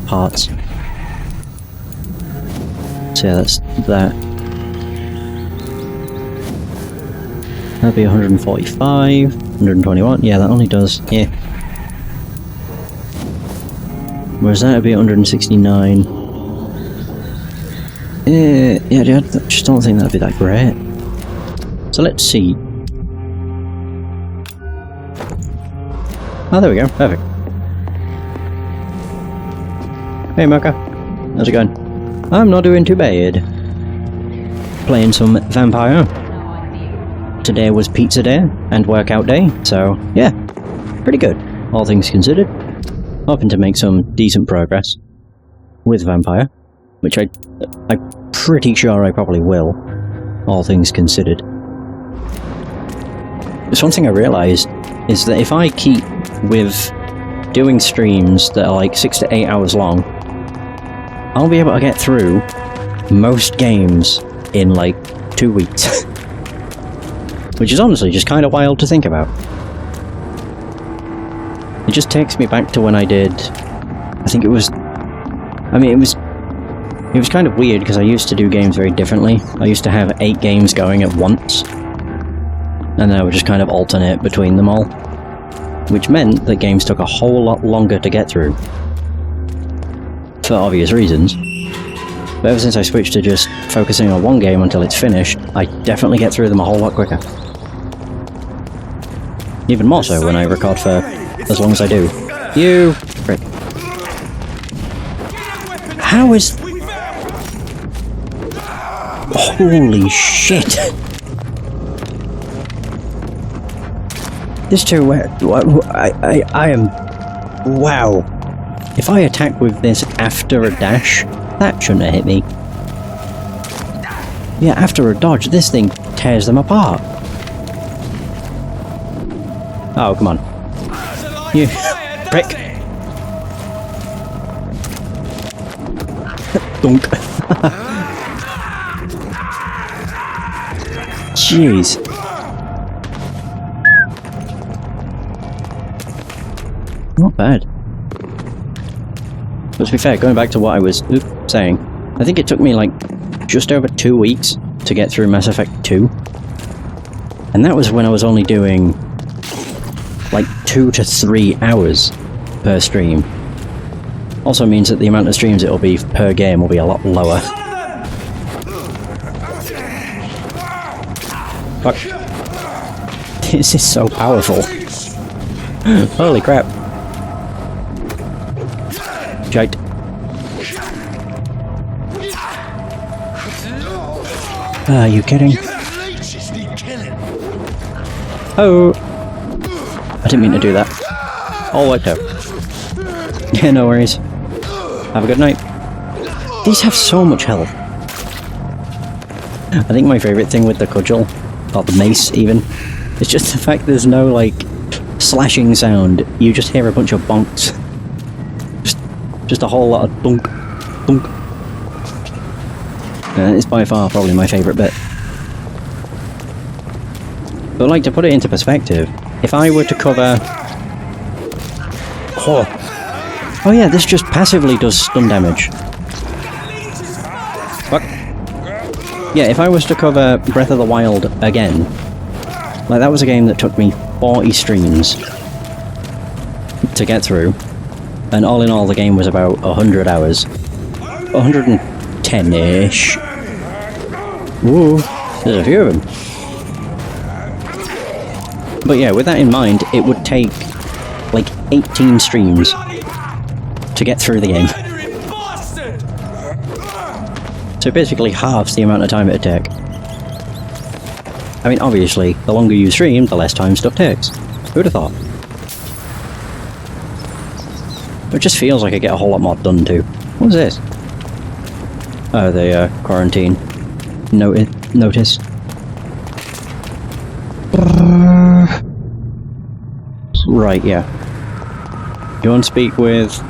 parts. So yeah, that's that. That'd be 145, 121. Yeah, that only does. Yeah. Whereas that would be 169. Yeah, I just don't think that'd be that great. So let's see. Oh, there we go. Perfect. Hey, Mocha. How's it going? I'm not doing too bad. Playing some Vampyr. Today was pizza day and workout day, so yeah, pretty good, all things considered. Hoping to make some decent progress with Vampyr, which I'm pretty sure I probably will, all things considered. There's one thing I realised, is that if I keep with doing streams that are like 6 to 8 hours long, I'll be able to get through most games in like 2 weeks. Which is honestly just kind of wild to think about. It just takes me back to when I did... I think it was... I mean, it was kind of weird because I used to do games very differently. I used to have 8 games going at once. And then I would just kind of alternate between them all. Which meant that games took a whole lot longer to get through. For obvious reasons. But ever since I switched to just focusing on one game until it's finished, I definitely get through them a whole lot quicker. Even more so when I record for as long as I do. You frick. How is... Holy shit! This too, I am... Wow. If I attack with this after a dash, that shouldn't have hit me. Yeah, after a dodge, this thing tears them apart. Oh, come on. You prick. Dunk. Jeez. Not bad. But to be fair, going back to what I was saying, I think it took me like just over 2 weeks to get through Mass Effect 2. And that was when I was only doing like 2 to 3 hours per stream. Also means that the amount of streams it'll be per game will be a lot lower. Fuck. This is so powerful. Holy crap. Shite. Are you kidding? Oh! I didn't mean to do that. All wiped out. Yeah, no worries. Have a good night. These have so much health. I think my favourite thing with the cudgel, or the mace even, is just the fact there's no, like, slashing sound. You just hear a bunch of bonks. Just a whole lot of thunk, thunk. It's by far probably my favourite bit. But like, to put it into perspective, if I were to cover... Oh yeah, this just passively does stun damage. Fuck. Yeah, if I was to cover Breath of the Wild again, like that was a game that took me 40 streams to get through. And all in all, the game was about 100 hours. 110-ish. Woo, there's a few of them. But yeah, with that in mind, it would take like 18 streams to get through the game. So basically halves the amount of time it'd take. I mean, obviously, the longer you stream, the less time stuff takes. Who'd have thought? It just feels like I get a whole lot more done too. What is this? Oh, the quarantine notice. Right, yeah. You want to speak with...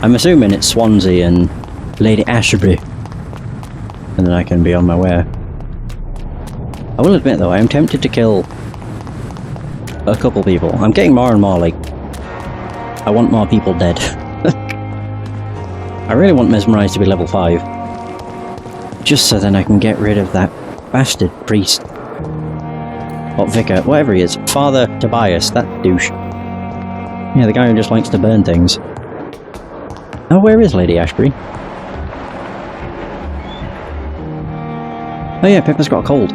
I'm assuming it's Swansea and Lady Ashby. And then I can be on my way. I will admit though, I am tempted to kill a couple people. I'm getting more and more like... I want more people dead. I really want Mesmerize to be level 5. Just so then I can get rid of that bastard priest. Or vicar, whatever he is. Father Tobias, that douche. Yeah, the guy who just likes to burn things. Oh, where is Lady Ashbury? Oh yeah, Pippa's got a cold.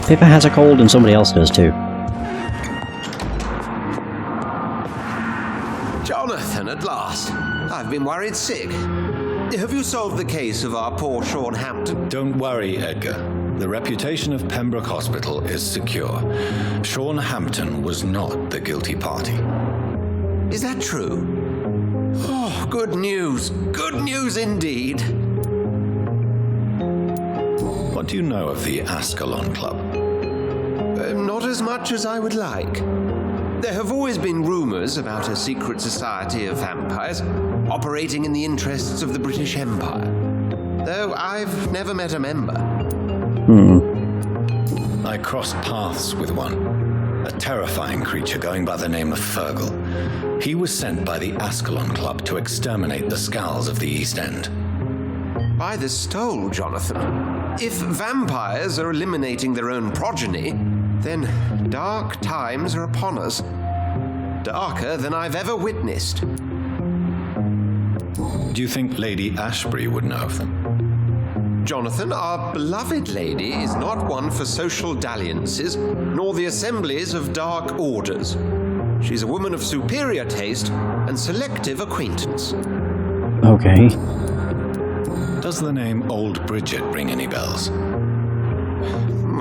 Pippa has a cold and somebody else does too. Jonathan, at last. I've been worried sick. Have you solved the case of our poor Sean Hampton? Don't worry, Edgar. The reputation of Pembroke Hospital is secure. Sean Hampton was not the guilty party. Is that true? Oh, good news. Good news indeed. What do you know of the Ascalon Club? Not as much as I would like. There have always been rumors about a secret society of vampires operating in the interests of the British Empire, though I've never met a member. I crossed paths with one, a terrifying creature going by the name of Fergal. He was sent by the Ascalon Club to exterminate the Skulls of the East End. By the stole, Jonathan. If vampires are eliminating their own progeny, then dark times are upon us. Darker than I've ever witnessed. Do you think Lady Ashbury would know of them? Jonathan, our beloved lady is not one for social dalliances, nor the assemblies of dark orders. She's a woman of superior taste and selective acquaintance. Okay. Does the name Old Bridget ring any bells?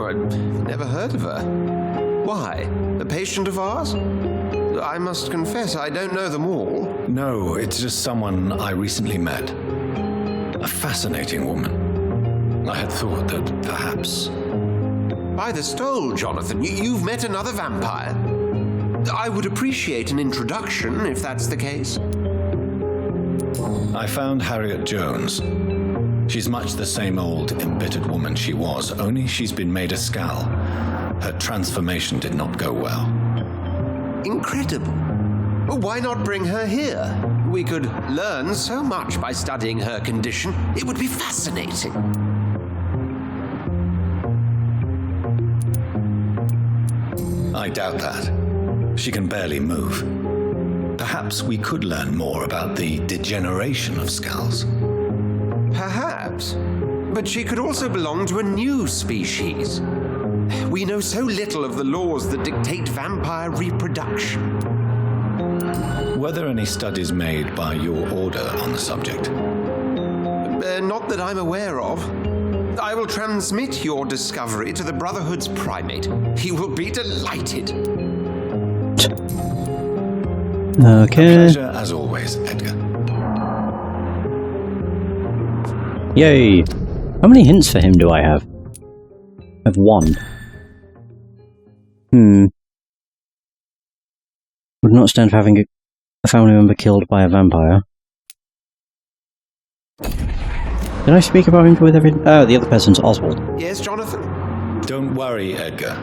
I've never heard of her. Why? A patient of ours? I must confess, I don't know them all. No, it's just someone I recently met. A fascinating woman. I had thought that perhaps... By the stole, Jonathan, you've met another vampire. I would appreciate an introduction, if that's the case. I found Harriet Jones. She's much the same old, embittered woman she was, only she's been made a Skull. Her transformation did not go well. Incredible. Why not bring her here? We could learn so much by studying her condition. It would be fascinating. I doubt that. She can barely move. Perhaps we could learn more about the degeneration of Skulls. Perhaps. But she could also belong to a new species. We know so little of the laws that dictate vampire reproduction. Were there any studies made by your order on the subject? Not that I'm aware of. I will transmit your discovery to the Brotherhood's primate. He will be delighted. Okay. A pleasure as always, Edgar. Yay! How many hints for him do I have? I have 1. Would not stand for having a family member killed by a vampire. Did I speak about him with every... Oh, the other person's Oswald. Yes, Jonathan? Don't worry, Edgar.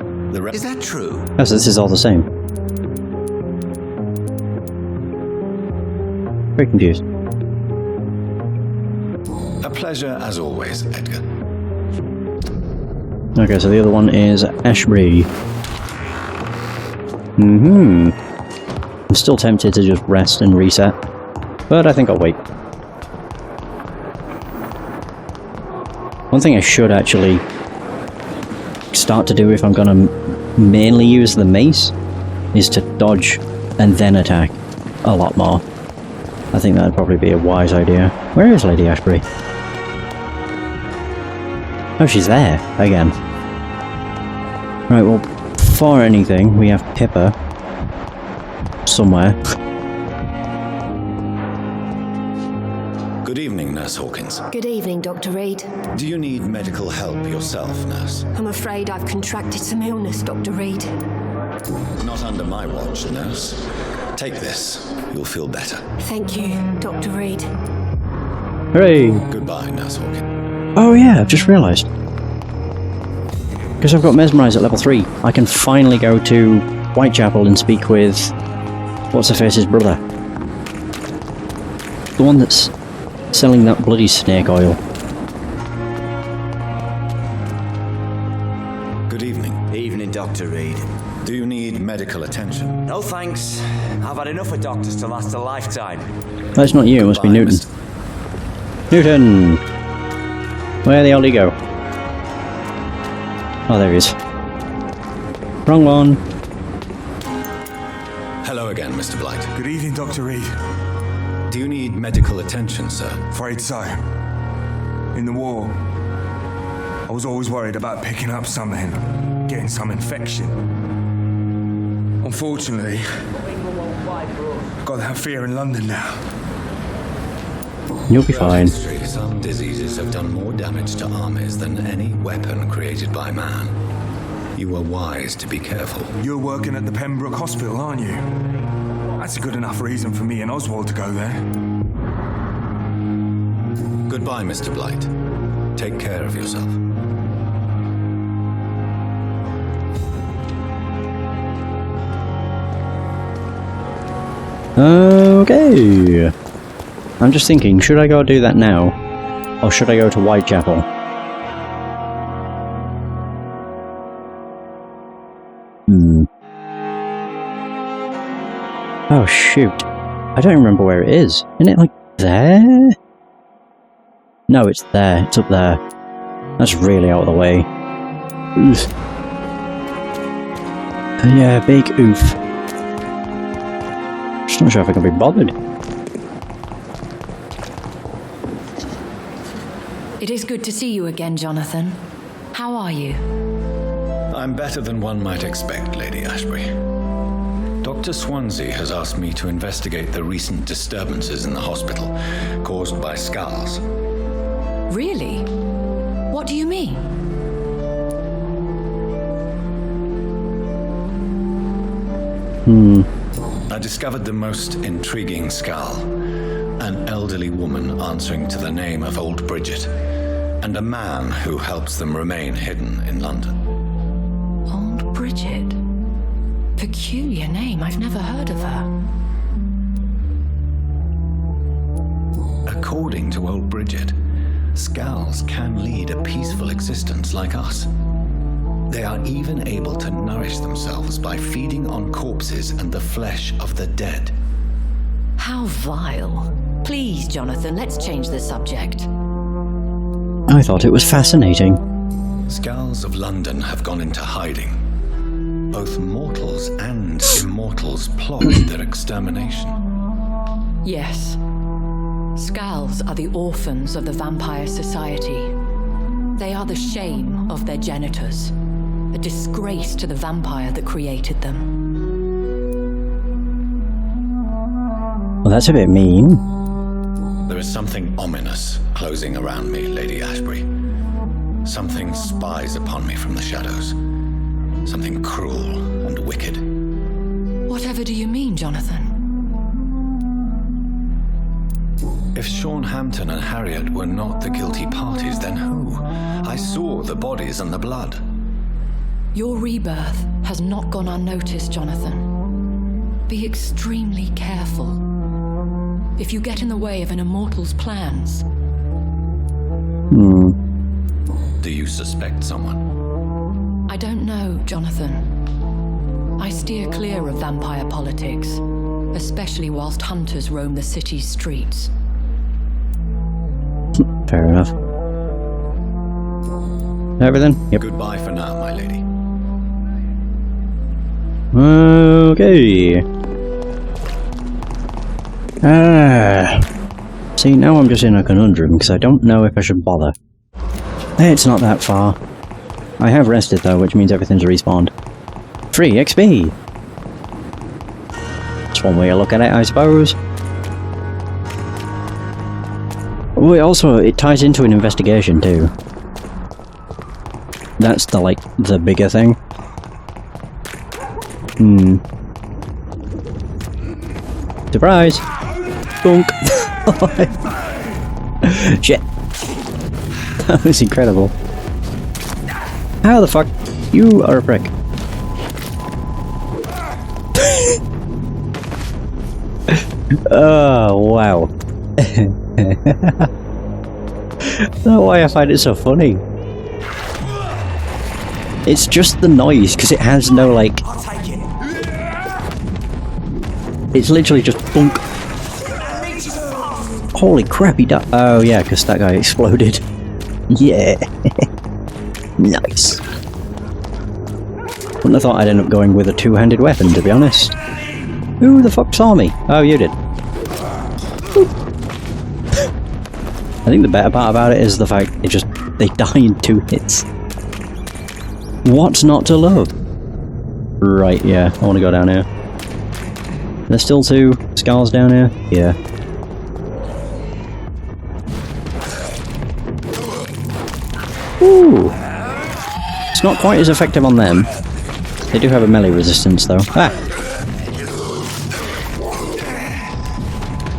Is that true? Oh, so this is all the same. Very confused. A pleasure as always, Edgar. Okay, so the other one is Ashbury. I'm still tempted to just rest and reset, but I think I'll wait. One thing I should actually start to do if I'm gonna mainly use the mace is to dodge and then attack a lot more. I think that'd probably be a wise idea. Where is Lady Ashbury? Oh, she's there again. Right, well, for anything, we have Pippa somewhere. Good evening, Nurse Hawkins. Good evening, Dr. Reid. Do you need medical help yourself, Nurse? I'm afraid I've contracted some illness, Dr. Reid. Not under my watch, Nurse. Take this. You'll feel better. Thank you, Dr. Reid. Hooray! Goodbye, Nurse Hawkins. Oh yeah, I've just realised. Because I've got Mesmerize at level 3, I can finally go to Whitechapel and speak with... What's-her-face's brother? The one that's selling that bloody snake oil. Good evening. Evening, Dr. Reid. Do you need medical attention? No thanks. I've had enough of doctors to last a lifetime. That's not you, it must be Goodbye, Newton. Mr. Newton! Where the hell did he go? Oh, there he is. Wrong one. Hello again, Mr. Blight. Good evening, Dr. Reid. Do you need medical attention, sir? Afraid so. In the war, I was always worried about picking up something, getting some infection. Unfortunately, I've got that fear in London now. You'll be Throughout fine. history, some diseases have done more damage to armies than any weapon created by man. You were wise to be careful. You're working at the Pembroke Hospital, aren't you? That's a good enough reason for me and Oswald to go there. Goodbye, Mr. Blight. Take care of yourself. Okay. I'm just thinking, should I go do that now? Or should I go to Whitechapel? Oh shoot. I don't remember where it is. Isn't it like there? No, it's there. It's up there. That's really out of the way. Oof. Yeah, big oof. Just not sure if I can be bothered. It is good to see you again, Jonathan. How are you? I'm better than one might expect, Lady Ashbury. Dr. Swansea has asked me to investigate the recent disturbances in the hospital caused by skulls. Really? What do you mean? I discovered the most intriguing skull. An elderly woman answering to the name of Old Bridget, and a man who helps them remain hidden in London. Old Bridget? Peculiar name, I've never heard of her. According to Old Bridget, skulls can lead a peaceful existence like us. They are even able to nourish themselves by feeding on corpses and the flesh of the dead. How vile. Please, Jonathan, let's change the subject. I thought it was fascinating. Skulls of London have gone into hiding. Both mortals and immortals plot their extermination. Yes. Skulls are the orphans of the Vampire Society. They are the shame of their genitors, a disgrace to the vampire that created them. Well, that's a bit mean. There is something ominous closing around me, Lady Ashbury. Something spies upon me from the shadows. Something cruel and wicked. Whatever do you mean, Jonathan? If Sean Hampton and Harriet were not the guilty parties, then who? I saw the bodies and the blood. Your rebirth has not gone unnoticed, Jonathan. Be extremely careful. If you get in the way of an immortal's plans... Do you suspect someone? I don't know, Jonathan. I steer clear of vampire politics, especially whilst hunters roam the city's streets. Fair enough. Everything? Yep. Goodbye for now, my lady. Okay. See, now I'm just in a conundrum because I don't know if I should bother. It's not that far. I have rested though, which means everything's respawned. Free XP! That's one way to look at it, I suppose. Oh, it ties into an investigation too. That's the bigger thing. Surprise! Bunk! Shit. That was incredible. How the fuck? You are a prick. Oh, wow. That's why I find it so funny. It's just the noise, because it has no, like... I'll take it. It's literally just bunk. Holy crap, he died. Oh yeah, because that guy exploded. Yeah. Nice. Wouldn't have thought I'd end up going with a two-handed weapon, to be honest. Who the fuck saw me? Oh, you did. I think the better part about it is the fact they die in 2 hits. What's not to love? Right, yeah, I want to go down here. There's still 2 skulls down here? Yeah. Ooh! It's not quite as effective on them. They do have a melee resistance though. Ah!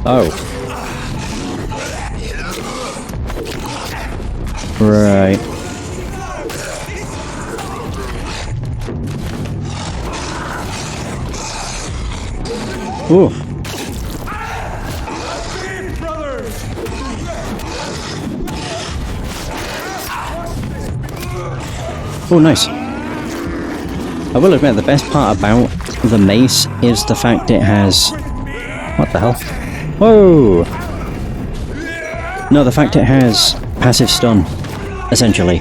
Oh. Right. Ooh. Oh, nice. I will admit, the best part about the mace is the fact it has... What the hell? Whoa! No, the fact it has passive stun, essentially.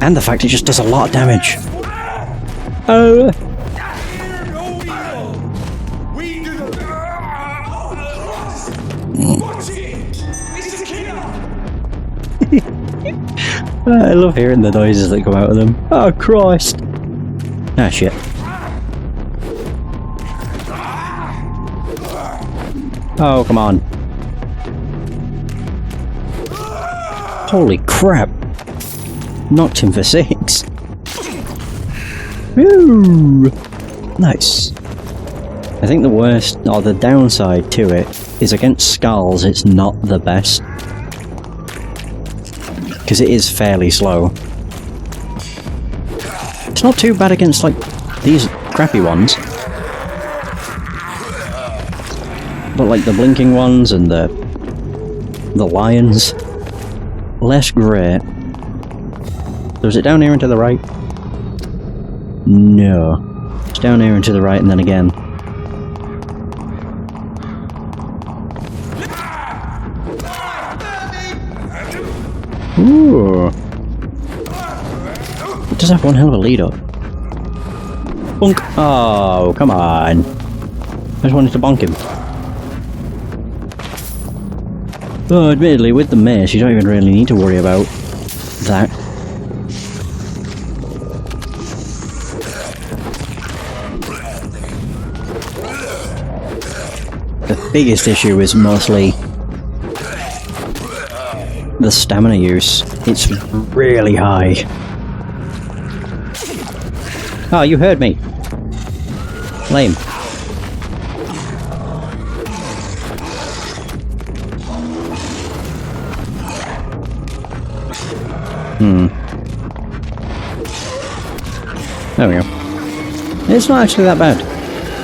And the fact it just does a lot of damage. Oh! I love hearing the noises that come out of them. Oh, Christ! Ah, shit. Oh, come on. Holy crap! Knocked him for 6. Woo! Nice. I think the worst, or the downside to it, is against skulls it's not the best. Because it is fairly slow. It's not too bad against, like, these crappy ones. But, like, the blinking ones and the lions, less great. So is it down here and to the right? No. It's down here and to the right and then again. Ooh. It does have one hell of a lead up. Bonk! Oh, come on. I just wanted to bonk him. Oh, admittedly, with the mace, you don't even really need to worry about that. The biggest issue is mostly the stamina use. It's really high. Oh, you heard me. Lame. There we go. It's not actually that bad.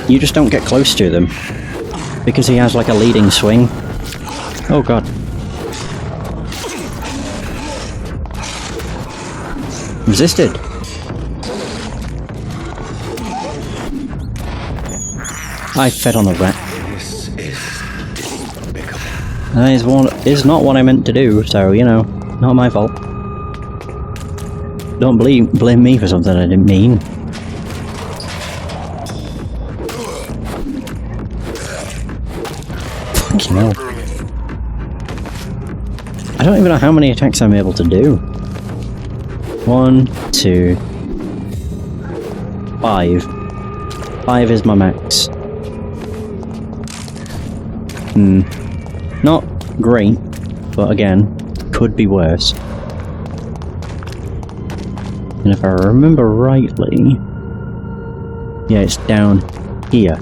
You just don't get close to them. Because he has like a leading swing. Oh god. Resisted. I fed on the rat. This is despicable. That is not what I meant to do, so, you know, not my fault. Don't blame me for something I didn't mean. Fucking hell. I don't even know how many attacks I'm able to do. 1, 2, 5. 5 is my max. Not great, but again, could be worse. And if I remember rightly... Yeah, it's down here.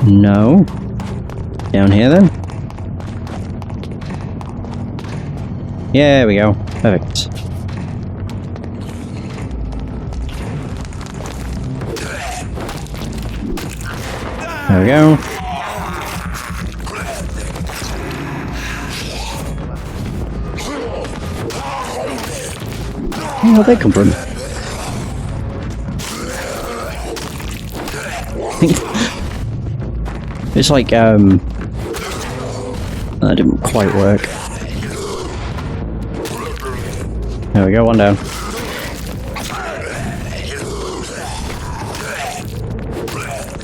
No. Down here then? Yeah, there we go. Perfect. There we go. Where'd they come from? It's like, that didn't quite work. There we go, one down.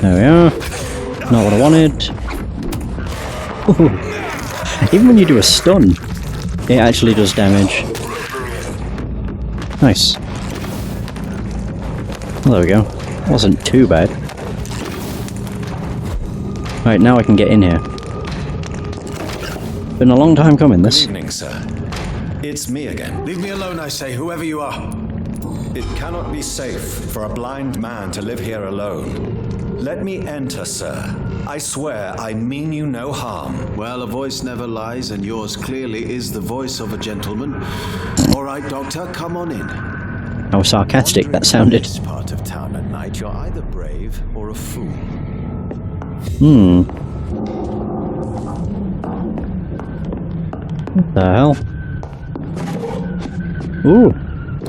There we are. Not what I wanted. Ooh. Even when you do a stun, it actually does damage. Nice. Well, there we go. Wasn't too bad. Right, now I can get in here. Been a long time coming, this. Good evening, sir. It's me again. Leave me alone, I say, whoever you are. It cannot be safe for a blind man to live here alone. Let me enter, sir. I swear I mean you no harm. Well, a voice never lies, and yours clearly is the voice of a gentleman. All right, Doctor, come on in. How sarcastic that sounded. In this part of town at night, you're either brave or a fool. What the hell? Ooh.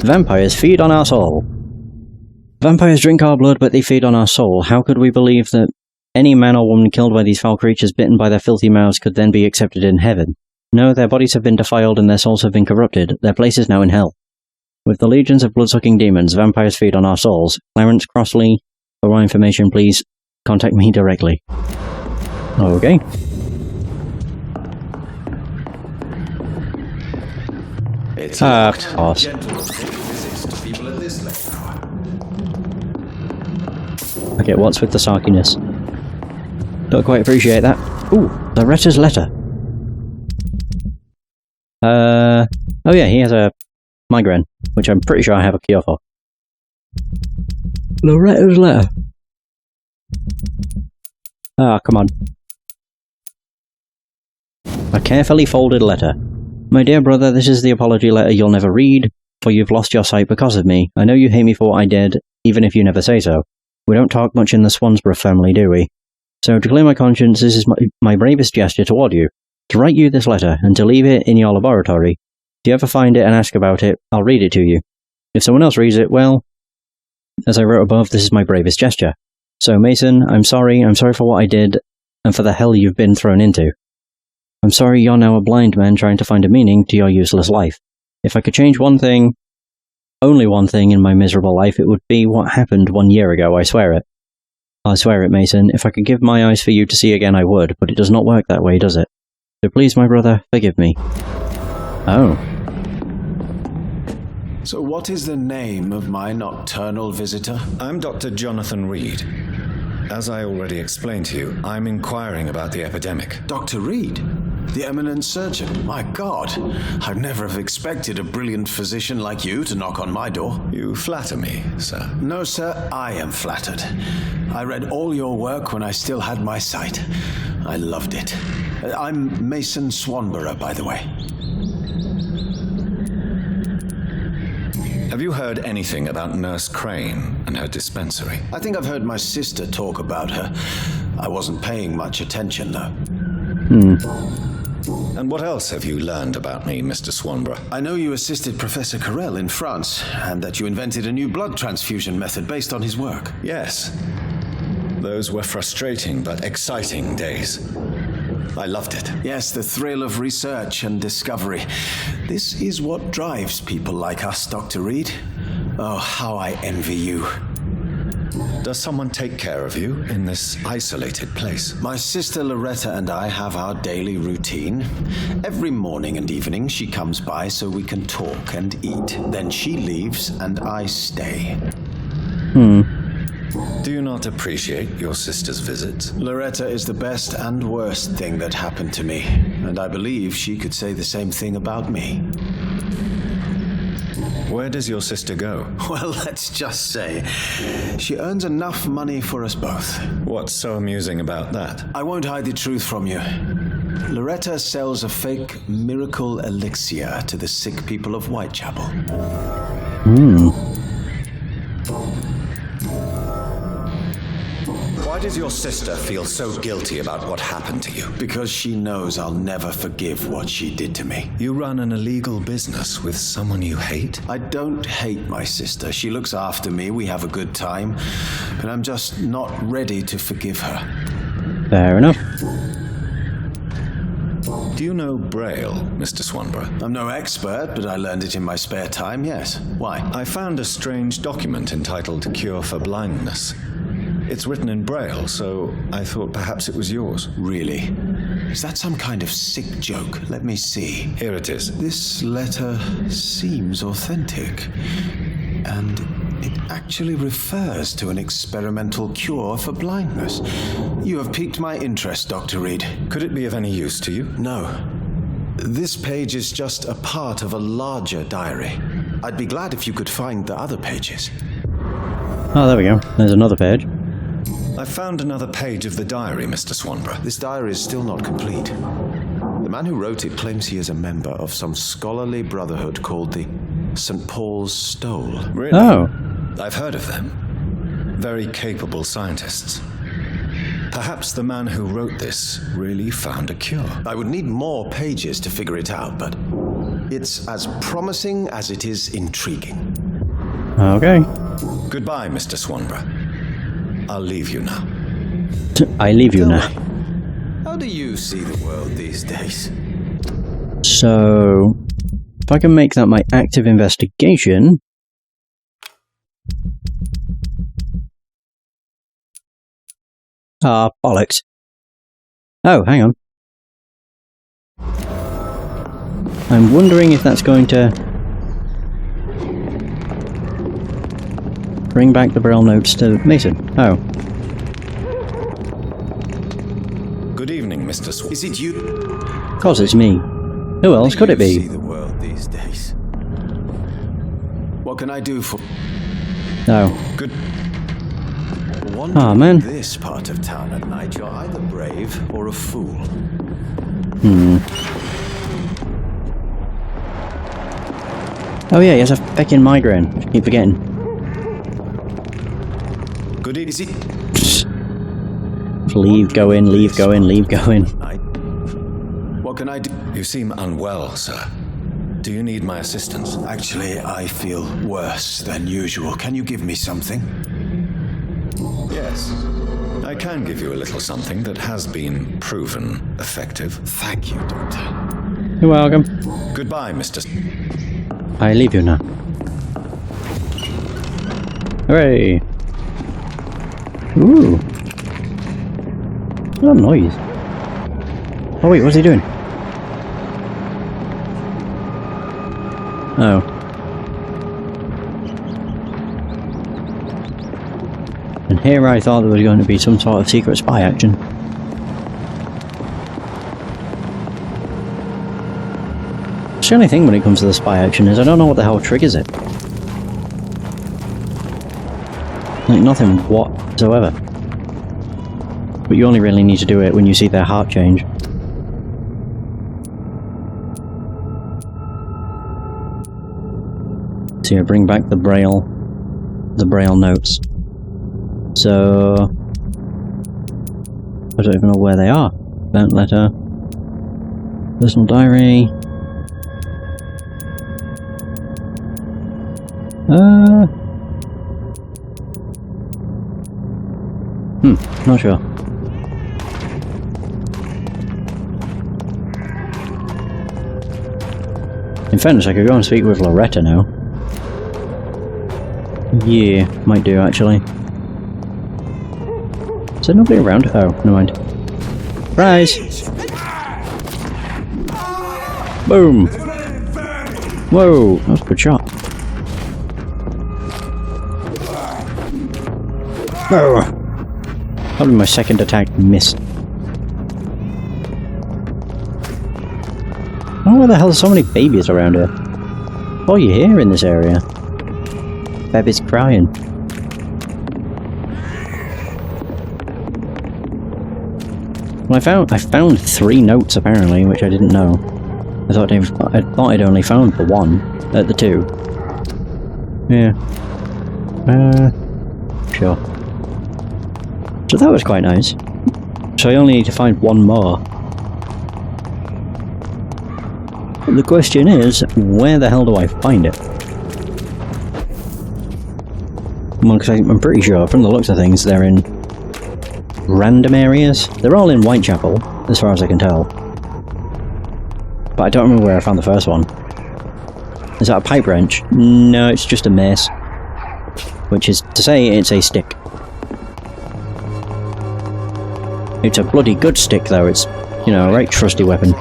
Vampires feed on our soul. Vampires drink our blood, but they feed on our soul. How could we believe that any man or woman killed by these foul creatures bitten by their filthy mouths could then be accepted in heaven? No, their bodies have been defiled and their souls have been corrupted. Their place is now in hell. With the legions of blood-sucking demons, vampires feed on our souls. Clarence Crossley, for more information, please contact me directly. Okay. It's pass. Okay, what's with the sarkiness? Don't quite appreciate that. Ooh, Loretta's letter. Oh yeah, he has a migraine, which I'm pretty sure I have a cure for. Loretta's letter. Ah, come on. A carefully folded letter. My dear brother, this is the apology letter you'll never read, for you've lost your sight because of me. I know you hate me for what I did, even if you never say so. We don't talk much in the Swansborough family, do we? So, to clear my conscience, this is my bravest gesture toward you. To write you this letter, and to leave it in your laboratory. If you ever find it and ask about it, I'll read it to you. If someone else reads it, well, as I wrote above, this is my bravest gesture. So, Mason, I'm sorry for what I did, and for the hell you've been thrown into. I'm sorry you're now a blind man trying to find a meaning to your useless life. If I could change one thing, only one thing in my miserable life, it would be what happened 1 year ago, I swear it. I swear it, Mason. If I could give my eyes for you to see again, I would, but it does not work that way, does it? So please, my brother, forgive me. Oh. So what is the name of my nocturnal visitor? I'm Dr. Jonathan Reid. As I already explained to you, I'm inquiring about the epidemic. Dr. Reid? The eminent surgeon? My God, I'd never have expected a brilliant physician like you to knock on my door. You flatter me, sir. No, sir, I am flattered. I read all your work when I still had my sight. I loved it. I'm Mason Swanborough, by the way. Have you heard anything about Nurse Crane and her dispensary? I think I've heard my sister talk about her. I wasn't paying much attention, though. And what else have you learned about me, Mr. Swanborough? I know you assisted Professor Carell in France, and that you invented a new blood transfusion method based on his work. Yes. Those were frustrating but exciting days. I loved it. Yes, the thrill of research and discovery. This is what drives people like us, Dr. Reid. Oh, how I envy you. Does someone take care of you in this isolated place? My sister Loretta and I have our daily routine. Every morning and evening she comes by so we can talk and eat. Then she leaves and I stay. Do you not appreciate your sister's visits? Loretta is the best and worst thing that happened to me, and I believe she could say the same thing about me. Where does your sister go? Well, let's just say she earns enough money for us both. What's so amusing about that? I won't hide the truth from you. Loretta sells a fake miracle elixir to the sick people of Whitechapel. Why does your sister feel so guilty about what happened to you? Because she knows I'll never forgive what she did to me. You run an illegal business with someone you hate? I don't hate my sister. She looks after me, we have a good time, but I'm just not ready to forgive her. Fair enough. Do you know Braille, Mr. Swanborough? I'm no expert, but I learned it in my spare time, yes. Why? I found a strange document entitled Cure for Blindness. It's written in Braille, so I thought perhaps it was yours. Really? Is that some kind of sick joke? Let me see. Here it is. This letter seems authentic, and it actually refers to an experimental cure for blindness. You have piqued my interest, Dr. Reid. Could it be of any use to you? No. This page is just a part of a larger diary. I'd be glad if you could find the other pages. Oh, there we go. There's another page. I found another page of the diary, Mr. Swanborough. This diary is still not complete. The man who wrote it claims he is a member of some scholarly brotherhood called the St. Paul's Stole. Really? Oh. I've heard of them. Very capable scientists. Perhaps the man who wrote this really found a cure. I would need more pages to figure it out, but it's as promising as it is intriguing. Okay. Goodbye, Mr. Swanborough. I'll leave you now. I leave you now. How do you see the world these days? So, if I can make that my active investigation... Ah, bollocks. Oh, hang on. I'm wondering if that's going to... bring back the Braille notes to Mason. Oh. Good evening, Mr. Swanborough. Is it you? Of course it's me. Who else could it See be? the world these days. What can I do for... Oh. Good. Ah, man. This part of town at night, you're either brave or a fool. Oh yeah, he has a feckin' migraine. I keep forgetting. Good evening. Is it... Leave, go in, leave, go in, leave, go in. What can I do? You seem unwell, sir. Do you need my assistance? Actually, I feel worse than usual. Can you give me something? Yes. I can give you a little something that has been proven effective. Thank you, Doctor. You're welcome. Goodbye, Mr. I leave you now. Hooray! Ooh. What a noise. Oh wait, what's he doing? Oh. And here I thought there was going to be some sort of secret spy action. The only thing when it comes to the spy action is I don't know what the hell triggers it. Like nothing whatsoever. But you only really need to do it when you see their heart change. So yeah, bring back the Braille notes. So I don't even know where they are. Burnt letter. Personal diary. Not sure. In fairness, I could go and speak with Loretta now. Yeah, might do actually. Is there nobody around? Oh, never mind. Surprise! Boom! Whoa, that was a good shot. Oh. Probably my second attack missed. I don't know where the hell there's so many babies around here. What are you here in this area? Baby's crying. Well, I found 3 notes apparently, which I didn't know. I thought I'd only found the 1, the 2. Yeah. Sure. So that was quite nice. So I only need to find one more. The question is, where the hell do I find it? Well, because I'm pretty sure, from the looks of things, they're in random areas. They're all in Whitechapel, as far as I can tell. But I don't remember where I found the first one. Is that a pipe wrench? No, it's just a mace. Which is to say, it's a stick. It's a bloody good stick, though. It's, you know, a right trusty weapon.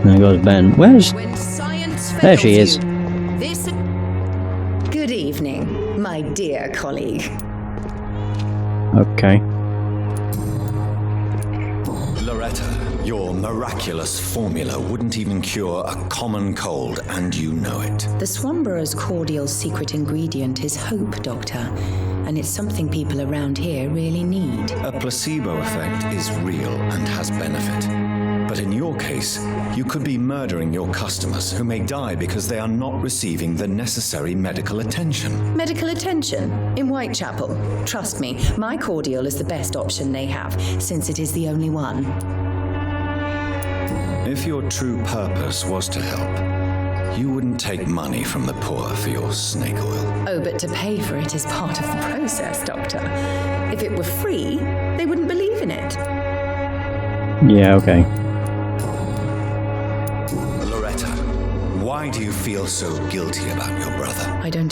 There goes Ben. Where's... There she is. Good evening, my dear colleague. Okay. Loretta, your miraculous formula wouldn't even cure a common cold, and you know it. The Swanborough's cordial secret ingredient is hope, Doctor, and it's something people around here really need. A placebo effect is real and has benefit. But in your case, you could be murdering your customers who may die because they are not receiving the necessary medical attention. Medical attention? In Whitechapel? Trust me, my cordial is the best option they have, since it is the only one. If your true purpose was to help, you wouldn't take money from the poor for your snake oil. Oh, but to pay for it is part of the process, Doctor. If it were free, they wouldn't believe in it. Yeah, okay. Loretta, why do you feel so guilty about your brother? I don't